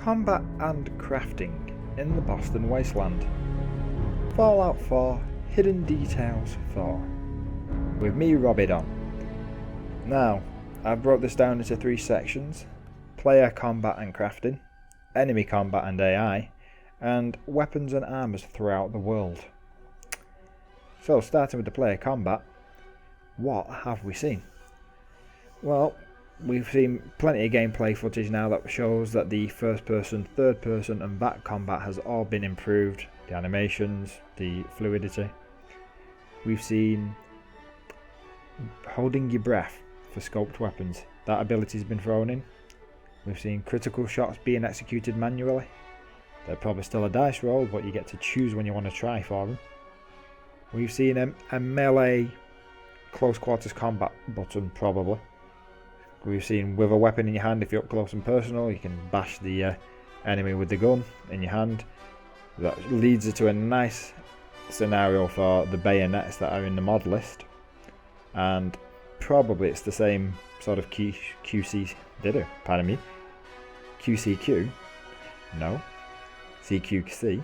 Combat and crafting in the Boston Wasteland. Fallout 4 Hidden Details 4. With me, Robbie Don. Now, I've broke this down into 3 sections: player combat and crafting, enemy combat and AI, and weapons and armors throughout the world. So, starting with the player combat, what have we seen? Well, we've seen plenty of gameplay footage now that shows that the first person, third person and back combat has all been improved. The animations, the fluidity. We've seen holding your breath for scoped weapons. That ability has been thrown in. We've seen critical shots being executed manually. They're probably still a dice roll, but you get to choose when you want to try for them. We've seen a melee close quarters combat button, probably. We've seen with a weapon in your hand, if you're up close and personal, you can bash the enemy with the gun in your hand. That leads you to a nice scenario for the bayonets that are in the mod list. And probably it's the same sort of QC, pardon me, QCQ, no, CQC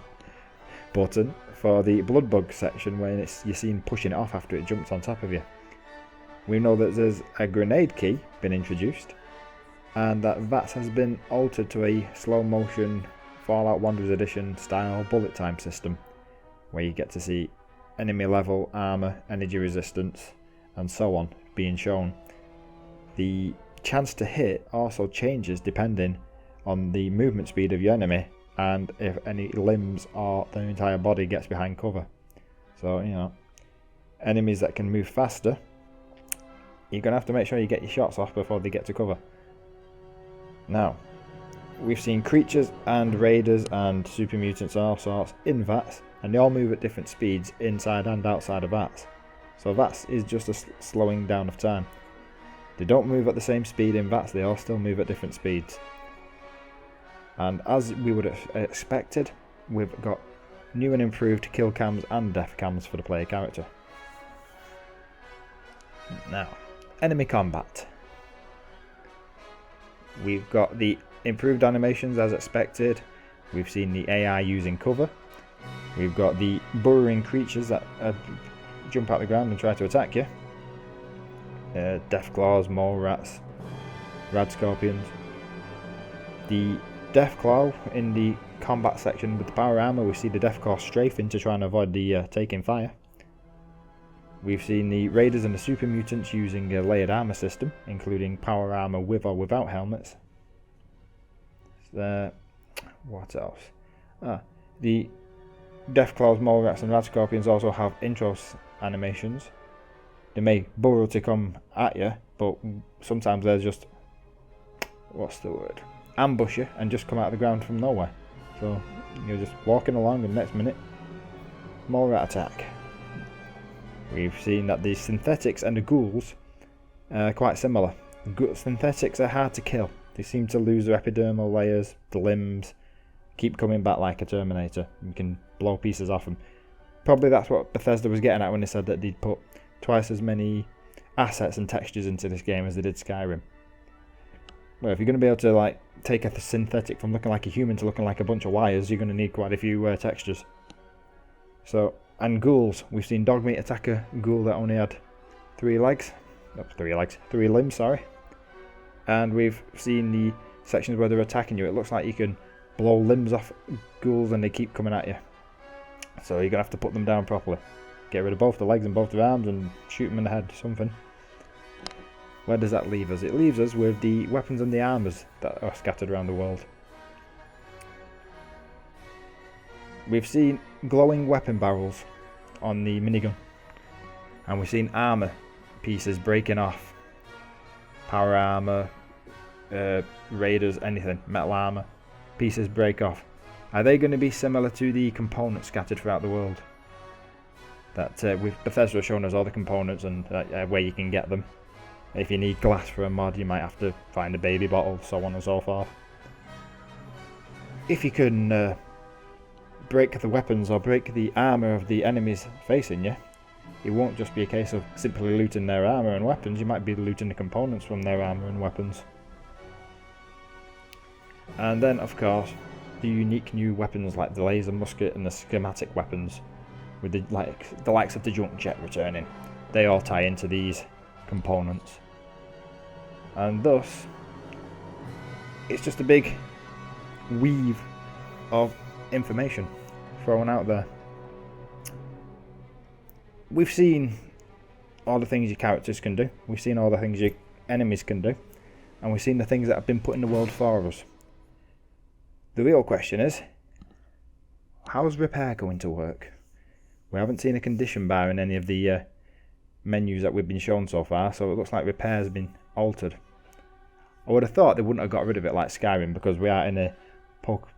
button for the blood bug section when you're seen pushing it off after it jumps on top of you. We know that there's a grenade key been introduced, and that VATS has been altered to a slow motion Fallout Wanderers Edition style bullet time system, where you get to see enemy level, armor, energy resistance, and so on being shown. The chance to hit also changes depending on the movement speed of your enemy and if any limbs or their entire body gets behind cover. So, enemies that can move faster, you're going to have to make sure you get your shots off before they get to cover. Now, we've seen creatures and raiders and super mutants and all sorts in VATS, and they all move at different speeds inside and outside of VATS. So VATS is just a slowing down of time. They don't move at the same speed in VATS, they all still move at different speeds. And as we would have expected, we've got new and improved kill cams and death cams for the player character. Now, enemy combat. We've got the improved animations as expected. We've seen the AI using cover. We've got the burrowing creatures that jump out the ground and try to attack you. Death claws, mole rats, rad scorpions. The death claw in the combat section with the power armor, we see the death claw strafing to try and avoid the taking fire. We've seen the raiders and the super mutants using a layered armor system, including power armor with or without helmets. What else? The Deathclaws, mole rats and rad scorpions also have intro animations. They may burrow to come at you, but sometimes they're just, ambush you and just come out of the ground from nowhere. So you're just walking along and next minute, mole rat attack. We've seen that the synthetics and the ghouls are quite similar. Synthetics are hard to kill. They seem to lose their epidermal layers, the limbs, keep coming back like a Terminator. You can blow pieces off them. Probably that's what Bethesda was getting at when they said that they'd put twice as many assets and textures into this game as they did Skyrim. Well, if you're going to be able to take a synthetic from looking like a human to looking like a bunch of wires, you're going to need quite a few textures. So, and ghouls. We've seen Dogmeat attack a ghoul that only had 3 limbs, sorry. And we've seen the sections where they're attacking you. It looks like you can blow limbs off ghouls and they keep coming at you. So you're going to have to put them down properly. Get rid of both the legs and both the arms and shoot them in the head, something. Where does that leave us? It leaves us with the weapons and the armors that are scattered around the world. We've seen glowing weapon barrels on the minigun. And we've seen armor pieces breaking off. Power armor, raiders, anything, metal armor, pieces break off. Are they going to be similar to the components scattered throughout the world? That with Bethesda showing us all the components and where you can get them. If you need glass for a mod, you might have to find a baby bottle, so on and so forth. If you can break the weapons or break the armor of the enemies facing you, it won't just be a case of simply looting their armor and weapons. You might be looting the components from their armor and weapons. And then, of course, the unique new weapons like the laser musket and the schematic weapons, with the likes of the junk jet returning. They all tie into these components, and thus it's just a big weave of information thrown out there. We've seen all the things your characters can do, we've seen all the things your enemies can do, and we've seen the things that have been put in the world for us. The real question is, how's repair going to work? We haven't seen a condition bar in any of the menus that we've been shown so far, so it looks like repair has been altered. I would have thought they wouldn't have got rid of it like Skyrim, because we are in a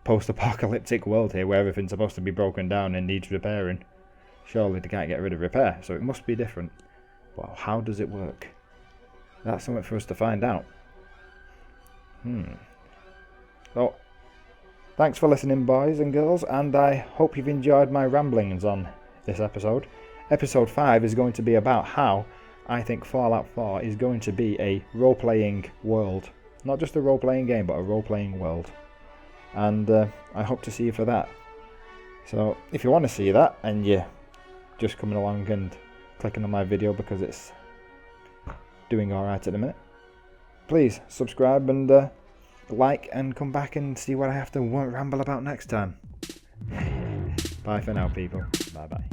post-apocalyptic world here where everything's supposed to be broken down and needs repairing. Surely they can't get rid of repair, so it must be different. But how does it work? That's something for us to find out. So, thanks for listening, boys and girls, and I hope you've enjoyed my ramblings on this episode. Episode 5 is going to be about how I think Fallout 4 is going to be a role-playing world. Not just a role-playing game, but a role-playing world. And I hope to see you for that. So, if you want to see that, and you're just coming along and clicking on my video because it's doing alright at the minute, please subscribe and like, and come back and see what I have to ramble about next time. Bye for now, people. Bye bye.